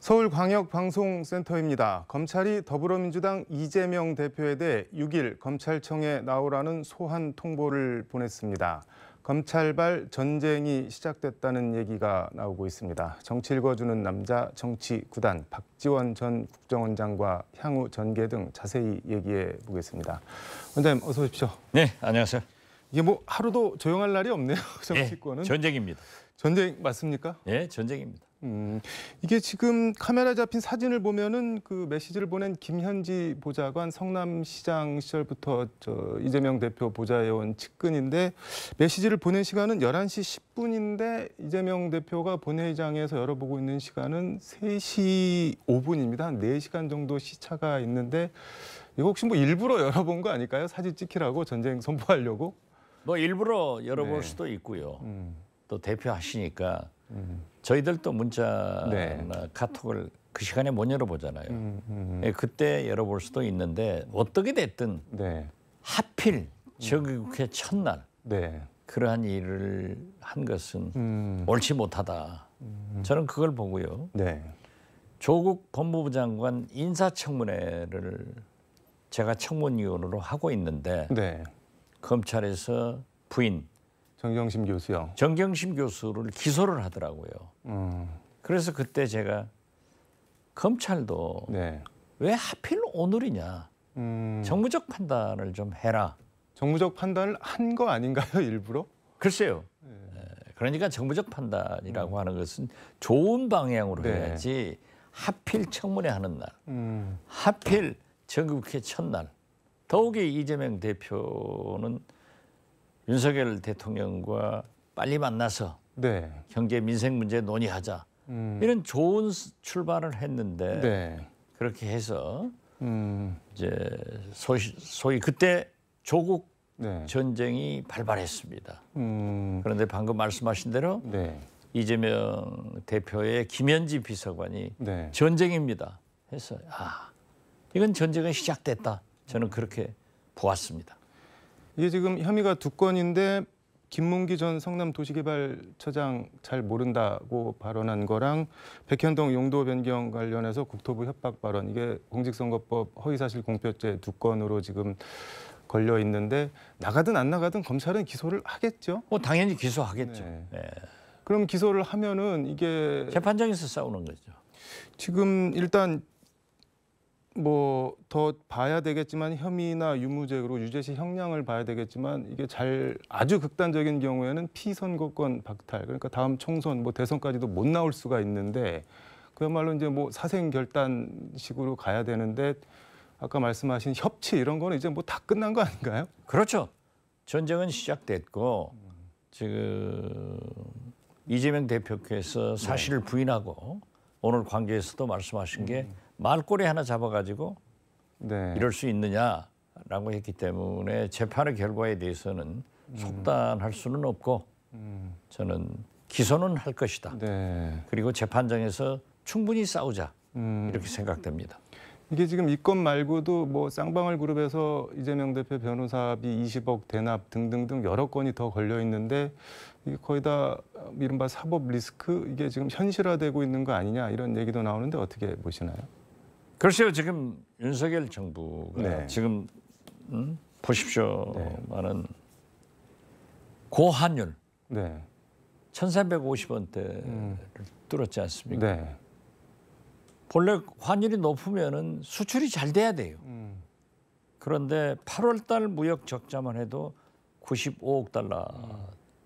서울광역방송센터입니다. 검찰이 더불어민주당 이재명 대표에 대해 6일 검찰청에 나오라는 소환 통보를 보냈습니다. 검찰발 전쟁이 시작됐다는 얘기가 나오고 있습니다. 정치 읽어주는 남자 정치 9단 박지원 전 국정원장과 향후 전개 등 자세히 얘기해 보겠습니다. 원장님 어서 오십시오. 네, 안녕하세요. 이게 뭐 하루도 조용할 날이 없네요. 정치권은. 네, 전쟁입니다. 전쟁 맞습니까? 네, 전쟁입니다. 이게 지금 카메라 잡힌 사진을 보면은 그 메시지를 보낸 김현지 보좌관 성남시장 시절부터 이재명 대표 보좌해온 측근인데 메시지를 보낸 시간은 11시 10분인데 이재명 대표가 본회의장에서 열어보고 있는 시간은 3시 5분입니다. 한 4시간 정도 시차가 있는데 이거 혹시 뭐 일부러 열어본 거 아닐까요? 사진 찍히라고 전쟁 선포하려고? 뭐 일부러 열어볼 네. 수도 있고요. 또 대표하시니까 저희들도 문자나 네. 카톡을 그 시간에 못 열어보잖아요. 예, 그때 열어볼 수도 있는데 어떻게 됐든 네. 하필 정기국회 첫날 네. 그러한 일을 한 것은 옳지 못하다. 저는 그걸 보고요. 네. 조국 법무부 장관 인사청문회를 제가 청문위원으로 하고 있는데 네. 검찰에서 부인 정경심 교수요. 정경심 교수를 기소를 하더라고요. 그래서 그때 제가 검찰도 네. 왜 하필 오늘이냐. 정무적 판단을 좀 해라. 정무적 판단을 한 거 아닌가요, 일부러? 글쎄요. 그러니까 정무적 판단이라고 하는 것은 좋은 방향으로 네. 해야지 하필 청문회 하는 날. 하필 정기국회 첫날. 더욱이 이재명 대표는 윤석열 대통령과 빨리 만나서 네. 경제 민생 문제 논의하자. 이런 좋은 출발을 했는데 네. 그렇게 해서 이제 소위 그때 조국 네. 전쟁이 발발했습니다. 그런데 방금 말씀하신 대로 네. 이재명 대표의 김현지 비서관이 네. 전쟁입니다 해서 이건 전쟁은 시작됐다. 저는 그렇게 보았습니다. 이게 지금 혐의가 2건인데 김문기 전 성남도시개발처장 잘 모른다고 발언한 거랑 백현동 용도 변경 관련해서 국토부 협박 발언 이게 공직선거법 허위사실 공표죄 2건으로 지금 걸려 있는데 나가든 안 나가든 검찰은 기소를 하겠죠? 뭐 당연히 기소하겠죠. 네. 네. 그럼 기소를 하면은 이게 재판장에서 싸우는 거죠. 지금 일단 뭐 더 봐야 되겠지만 혐의나 유무죄로 유죄시 형량을 봐야 되겠지만 이게 아주 극단적인 경우에는 피선거권 박탈 그러니까 다음 총선 뭐 대선까지도 못 나올 수가 있는데 그야말로 이제 뭐 사생결단식으로 가야 되는데 아까 말씀하신 협치 이런 거는 이제 뭐 다 끝난 거 아닌가요? 그렇죠. 전쟁은 시작됐고 지금 이재명 대표께서 사실을 부인하고 오늘 관계에서도 말씀하신 게 말꼬리 하나 잡아가지고 네. 이럴 수 있느냐라고 했기 때문에 재판의 결과에 대해서는 속단할 수는 없고 저는 기소는 할 것이다. 네. 그리고 재판장에서 충분히 싸우자 이렇게 생각됩니다. 이게 지금 이 건 말고도 뭐 쌍방울 그룹에서 이재명 대표 변호사비 20억 대납 등등등 여러 건이 더 걸려 있는데 이게 거의 다 이른바 사법 리스크 이게 지금 현실화되고 있는 거 아니냐 이런 얘기도 나오는데 어떻게 보시나요? 글쎄요, 지금 윤석열 정부가 네. 지금 보십시오. 네. 많은 고환율 네. 1,350원대를 뚫었지 않습니까? 네. 본래 환율이 높으면은 수출이 잘 돼야 돼요. 그런데 8월 달 무역 적자만 해도 95억 달러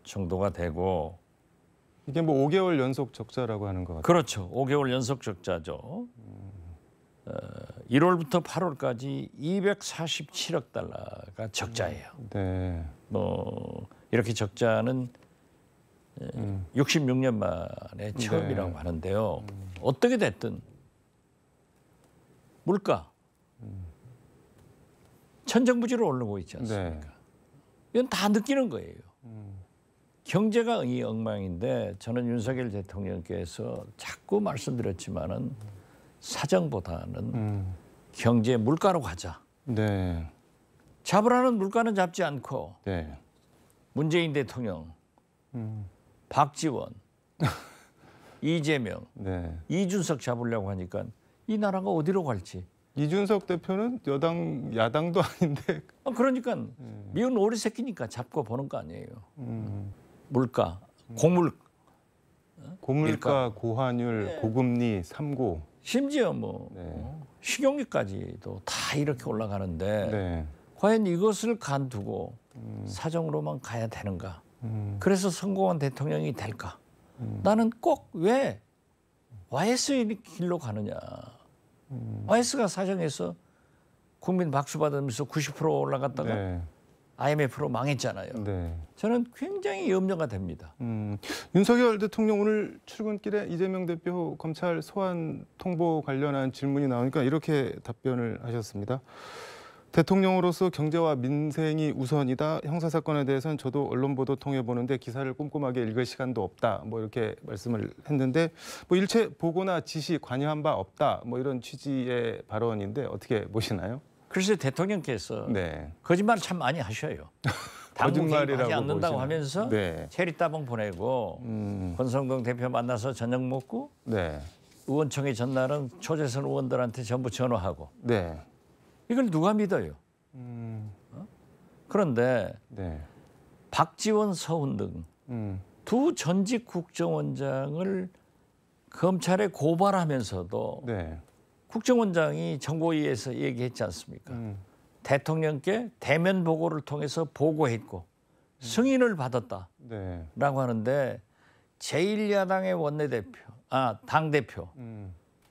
정도가 되고 이게 뭐 5개월 연속 적자라고 하는 것 같아요. 그렇죠. 5개월 연속 적자죠. 1월부터 8월까지 247억 달러가 적자예요. 네. 뭐 이렇게 적자는 66년 만에 처음이라고 네. 하는데요. 어떻게 됐든 물가 천정부지로 오르고 있지 않습니까? 네. 이건 다 느끼는 거예요. 경제가 엉망인데 저는 윤석열 대통령께서 자꾸 말씀드렸지만은 사정보다는 경제 물가로 가자. 네. 잡으라는 물가는 잡지 않고 네. 문재인 대통령, 박지원 이재명, 네. 이준석 잡으려고 하니까 이 나라가 어디로 갈지. 이준석 대표는 야당도 아닌데. 그러니까 미운 오리 새끼니까 잡고 보는 거 아니에요. 음, 물가, 고물가, 고환율, 고금리, 삼고. 심지어 뭐 네. 식용유까지도 다 이렇게 올라가는데 네. 과연 이것을 간두고 사정으로만 가야 되는가? 그래서 성공한 대통령이 될까? 나는 꼭 왜 YS의 길로 가느냐? YS가 사정해서 국민 박수 받으면서 90% 올라갔다가 네. IMF로 망했잖아요. 네. 저는 굉장히 염려가 됩니다. 윤석열 대통령 오늘 출근길에 이재명 대표 검찰 소환 통보 관련한 질문이 나오니까 이렇게 답변을 하셨습니다. 대통령으로서 경제와 민생이 우선이다. 형사사건에 대해서는 저도 언론 보도 통해 보는데 기사를 꼼꼼하게 읽을 시간도 없다. 뭐 이렇게 말씀을 했는데 뭐 일체 보고나 지시 관여한 바 없다. 뭐 이런 취지의 발언인데 어떻게 보시나요? 그래서 대통령께서 네. 거짓말 참 많이 하셔요. 거짓말이라고 하지 않는다고 보시나요? 하면서 네. 체리따봉 보내고 권성동 대표 만나서 저녁 먹고 네. 의원총회 전날은 초재선 의원들한테 전부 전화하고 네. 이걸 누가 믿어요? 그런데 네. 박지원, 서훈 등 두 전직 국정원장을 검찰에 고발하면서도 네. 국정원장이 정보위에서 얘기했지 않습니까? 대통령께 대면 보고를 통해서 보고했고 승인을 받았다라고 네. 하는데 제1야당의 원내대표, 당대표,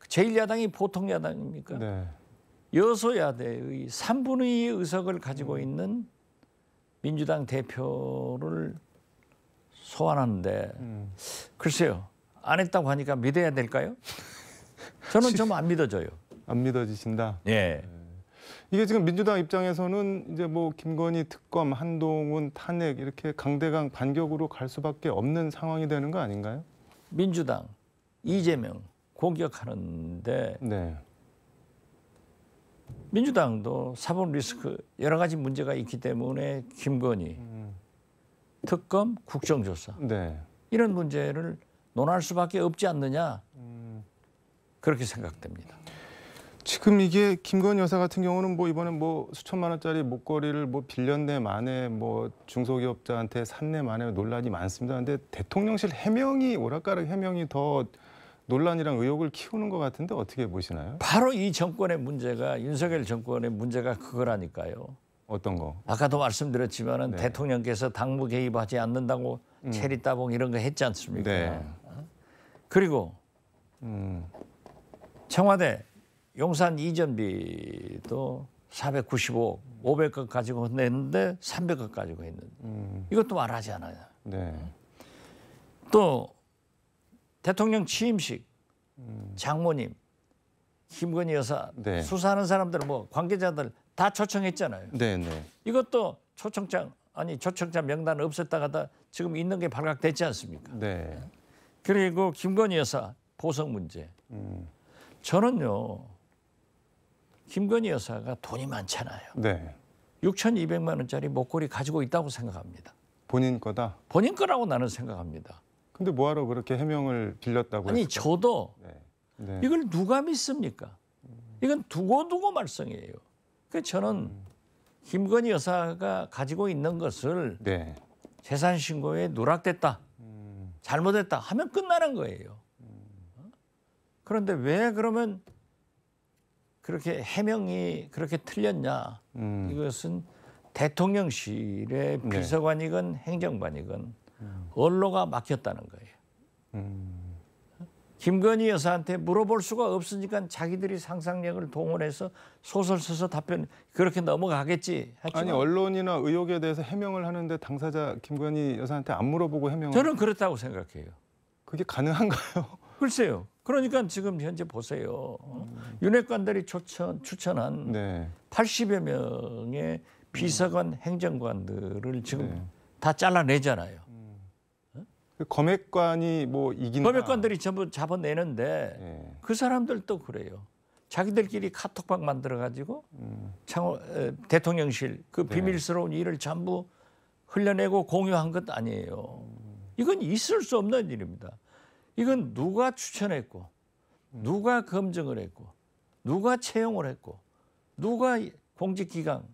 제1야당이 보통 야당입니까? 네. 여소야대의 3분의 2의 의석을 가지고 있는 민주당 대표를 소환하는데 글쎄요. 안 했다고 하니까 믿어야 될까요? 저는 좀 안 믿어져요. 안 믿어지신다. 예. 이게 지금 민주당 입장에서는 이제 뭐 김건희 특검, 한동훈 탄핵 이렇게 강대강 반격으로 갈 수밖에 없는 상황이 되는 거 아닌가요? 민주당, 이재명 공격하는데 네. 민주당도 사법 리스크 여러 가지 문제가 있기 때문에 김건희, 특검, 국정조사 네. 이런 문제를 논할 수밖에 없지 않느냐 그렇게 생각됩니다. 지금 이게 김건희 여사 같은 경우는 뭐 이번에 뭐 수천만 원짜리 목걸이를 뭐 빌렸네 마네 뭐 중소기업자한테 샀네 마네 논란이 많습니다. 근데 대통령실 해명이 오락가락 해명이 더 논란이랑 의혹을 키우는 것 같은데 어떻게 보시나요? 바로 이 정권의 문제가 윤석열 정권의 문제가 그거라니까요. 어떤 거? 아까도 말씀드렸지만은 네. 대통령께서 당무 개입하지 않는다고 체리따봉 이런 거 했지 않습니까? 네. 그리고 음, 청와대 용산 이전비도 495억, 500억 가지고 냈는데 300억 가지고 있는. 이것도 말하지 않아요. 네. 또 대통령 취임식 장모님, 김건희 여사 네. 수사하는 사람들 뭐 관계자들 다 초청했잖아요. 네, 네. 이것도 초청자 명단 없앴다가다 지금 있는 게 발각됐지 않습니까? 네. 그리고 김건희 여사 보석 문제. 저는요 김건희 여사가 돈이 많잖아요. 네. 6,200만 원짜리 목걸이 가지고 있다고 생각합니다. 본인 거다. 본인 거라고 나는 생각합니다. 근데 뭐하러 그렇게 해명을 빌렸다고 아니 했을까요? 저도 네. 네. 이걸 누가 믿습니까? 이건 두고두고 말썽이에요. 그래서 저는 김건희 여사가 가지고 있는 것을 네. 재산 신고에 누락됐다, 잘못했다 하면 끝나는 거예요. 그런데 왜 그러면 그렇게 해명이 그렇게 틀렸냐? 이것은 대통령실의 네. 비서관이건 행정관이건 언로가 막혔다는 거예요. 김건희 여사한테 물어볼 수가 없으니까 자기들이 상상력을 동원해서 소설 써서 답변 그렇게 넘어가겠지. 했지만 아니 언론이나 의혹에 대해서 해명을 하는데 당사자 김건희 여사한테 안 물어보고 해명을 저는 그렇다고 생각해요. 그게 가능한가요? 글쎄요. 그러니까 지금 현재 보세요. 윤핵관들이 추천한 네. 80여 명의 비서관 행정관들을 지금 네. 다 잘라내잖아요. 그 검핵관이 뭐 이긴다. 검역관들이 전부 잡아내는데 네. 그 사람들도 그래요. 자기들끼리 카톡방 만들어가지고 대통령실 그 비밀스러운 일을 전부 흘려내고 공유한 것 아니에요. 이건 있을 수 없는 일입니다. 이건 누가 추천했고 누가 검증을 했고 누가 채용을 했고 누가 공직기강을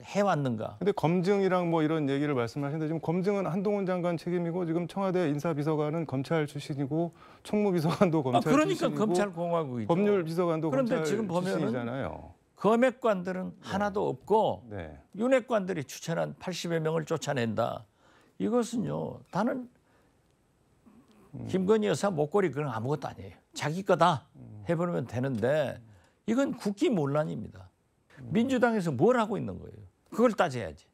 해왔는가. 근데 검증이랑 뭐 이런 얘기를 말씀하시는데 지금 검증은 한동훈 장관 책임이고 지금 청와대 인사비서관은 검찰 출신이고 총무비서관도 검찰 그러니까 출신이고 검찰공화국이죠. 법률비서관도 그런데 검찰 지금 보면은 출신이잖아요. 검액관들은 하나도 없고 네. 윤핵관들이 추천한 80여 명을 쫓아낸다. 이것은요. 나는 김건희 여사 목걸이 그건 아무것도 아니에요. 자기 거다 해버리면 되는데 이건 국기문란입니다. 민주당에서 뭘 하고 있는 거예요. 그걸 따져야지.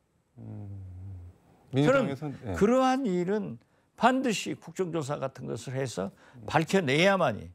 민주당에서는 저는 그러한 일은 반드시 국정조사 같은 것을 해서 밝혀내야만이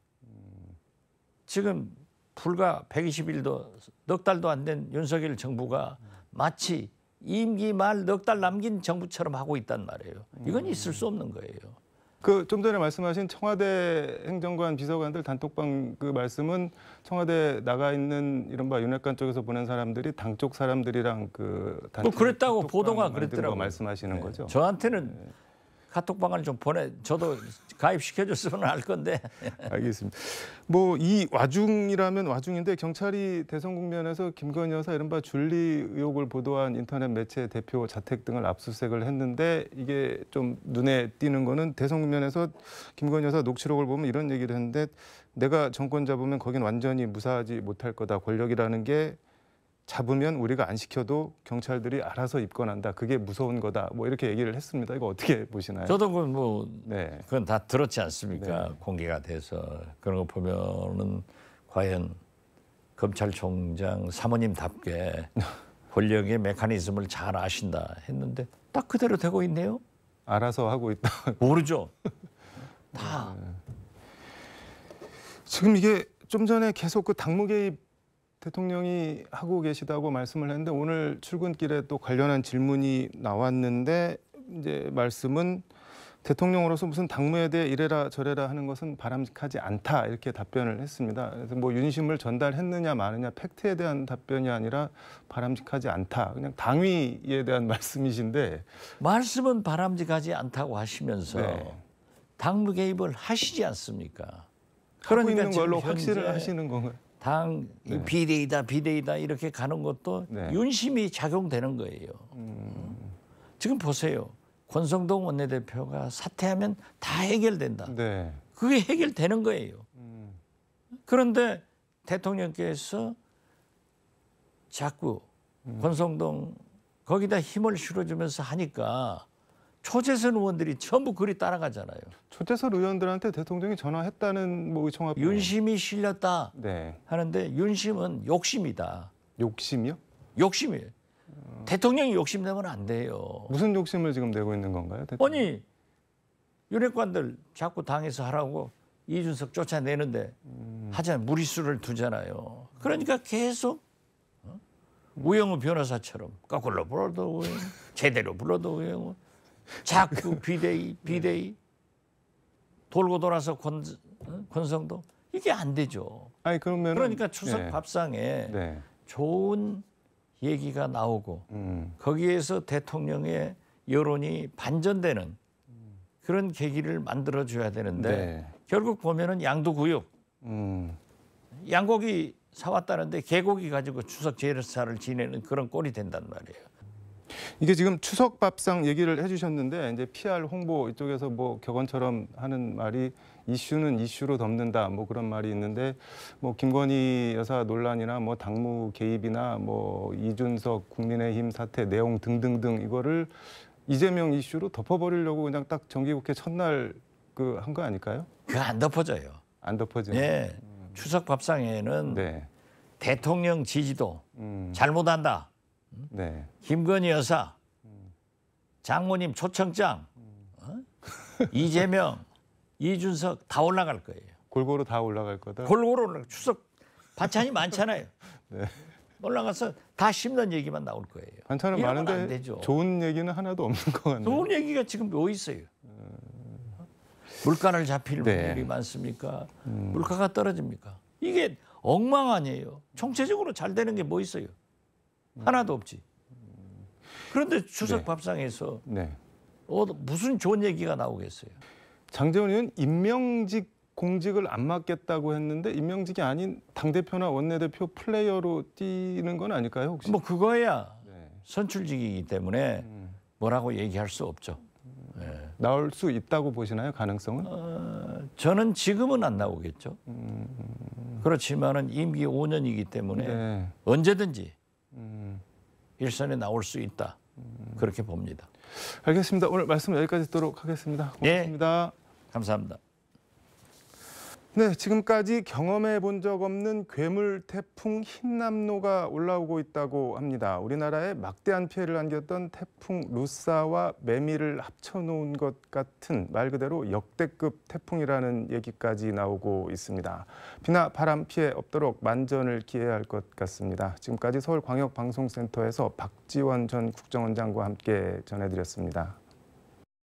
지금 불과 120일도 넉 달도 안 된 윤석열 정부가 마치 임기 말 넉 달 남긴 정부처럼 하고 있단 말이에요. 이건 있을 수 없는 거예요. 그 좀 전에 말씀하신 청와대 행정관 비서관들 단톡방 그 말씀은 청와대 나가 있는 이른바 윤핵관 쪽에서 보낸 사람들이 당 쪽 사람들이랑 그 단체 그랬다고 단톡방 보도가 만든 거 그랬더라고요. 말씀하시는 거죠. 저한테는 카톡방을 좀 저도 가입시켜줬으면 할 건데. 알겠습니다. 뭐 이 와중이라면 와중인데 경찰이 대선 국면에서 김건희 여사 이른바 줄리 의혹을 보도한 인터넷 매체 대표 자택 등을 압수수색을 했는데 이게 좀 눈에 띄는 거는 대선 국면에서 김건희 여사 녹취록을 보면 이런 얘기를 했는데 내가 정권 잡으면 거긴 완전히 무사하지 못할 거다. 권력이라는 게 잡으면 우리가 안 시켜도 경찰들이 알아서 입건한다. 그게 무서운 거다. 뭐 이렇게 얘기를 했습니다. 이거 어떻게 보시나요? 저도 뭐 네. 그건 다 들었지 않습니까? 네. 공개가 돼서 그런 거 보면은 과연 검찰총장 사모님답게 권력의 메커니즘을 잘 아신다 했는데 딱 그대로 되고 있네요. 알아서 하고 있다. 모르죠. 다. 지금 이게 좀 전에 계속 그 당무 개입 대통령이 하고 계시다고 말씀을 했는데 오늘 출근길에 또 관련한 질문이 나왔는데 이제 말씀은 대통령으로서 무슨 당무에 대해 이래라 저래라 하는 것은 바람직하지 않다 이렇게 답변을 했습니다. 그래서 뭐 윤심을 전달했느냐 마느냐 팩트에 대한 답변이 아니라 바람직하지 않다. 그냥 당위에 대한 말씀이신데 말씀은 바람직하지 않다고 하시면서 네. 당무 개입을 하시지 않습니까? 하고 있는 지금 걸로 현재 확신을 하시는 건가요? 당 네. 비대위다 이렇게 가는 것도 네. 윤심이 작용되는 거예요. 지금 보세요. 권성동 원내대표가 사퇴하면 다 해결된다. 네. 그게 해결되는 거예요. 그런데 대통령께서 자꾸 권성동 거기다 힘을 실어주면서 하니까 초재선 의원들이 전부 그리 따라가잖아요. 초재선 의원들한테 대통령이 전화했다는 뭐 의청합 윤심이 실렸다 네. 하는데 윤심은 욕심이다. 욕심이요? 욕심이에요. 대통령이 욕심내면 안 돼요. 무슨 욕심을 지금 내고 있는 건가요? 아니 윤핵관들 자꾸 당에서 하라고 이준석 쫓아내는데 하자면 무리수를 두잖아요. 그러니까 계속 우영우 변호사처럼 거꾸로 불러도 우영우, 제대로 불러도 우영우, 자꾸 비대위 돌고 돌아서 권성동 이게 안 되죠. 아니 그러면 그러니까 추석 밥상에 네. 좋은 얘기가 나오고 거기에서 대통령의 여론이 반전되는 그런 계기를 만들어줘야 되는데 네. 결국 보면은 양도구육 양고기 사왔다는데 개고기 가지고 추석 제사를 지내는 그런 꼴이 된단 말이에요. 이게 지금 추석 밥상 얘기를 해주셨는데 이제 PR 홍보 이쪽에서 뭐 격언처럼 하는 말이 이슈는 이슈로 덮는다 뭐 그런 말이 있는데 뭐 김건희 여사 논란이나 뭐 당무 개입이나 뭐 이준석 국민의힘 사태 내용 등등등 이거를 이재명 이슈로 덮어버리려고 그냥 딱 정기국회 첫날 그 한 거 아닐까요? 그거 안 덮어져요. 안 덮어지는. 네. 추석 밥상에는 네. 대통령 지지도 잘못한다. 네. 김건희 여사, 장모님 초청장, 이재명, 이준석 다 올라갈 거예요. 골고루 다 올라갈 거다. 골고루 올라가. 추석 반찬이 많잖아요. 네. 올라가서 다 씹는 얘기만 나올 거예요. 반찬은 이러면 안 많은데 되죠. 좋은 얘기는 하나도 없는 것 같네요. 좋은 얘기가 지금 뭐 있어요? 물가를 잡힐 네. 일이 많습니까? 물가가 떨어집니까? 이게 엉망 아니에요. 총체적으로 잘 되는 게 뭐 있어요? 하나도 없지. 그런데 추석 네. 밥상에서 네. 무슨 좋은 얘기가 나오겠어요? 장제원 의원 임명직 공직을 안 맡겠다고 했는데 임명직이 아닌 당대표나 원내대표 플레이어로 뛰는 건 아닐까요, 혹시? 뭐 그거야 네. 선출직이기 때문에 뭐라고 얘기할 수 없죠. 나올 수 있다고 보시나요, 가능성은? 저는 지금은 안 나오겠죠. 그렇지만은 임기 5년이기 때문에 네. 언제든지 일선에 나올 수 있다. 그렇게 봅니다. 알겠습니다. 오늘 말씀 여기까지 듣도록 하겠습니다. 고맙습니다. 감사합니다. 네, 지금까지 경험해 본 적 없는 괴물 태풍 흰남노가 올라오고 있다고 합니다. 우리나라에 막대한 피해를 안겼던 태풍 루사와 매미를 합쳐놓은 것 같은 말 그대로 역대급 태풍이라는 얘기까지 나오고 있습니다. 비나 바람 피해 없도록 만전을 기해야 할 것 같습니다. 지금까지 서울광역방송센터에서 박지원 전 국정원장과 함께 전해드렸습니다.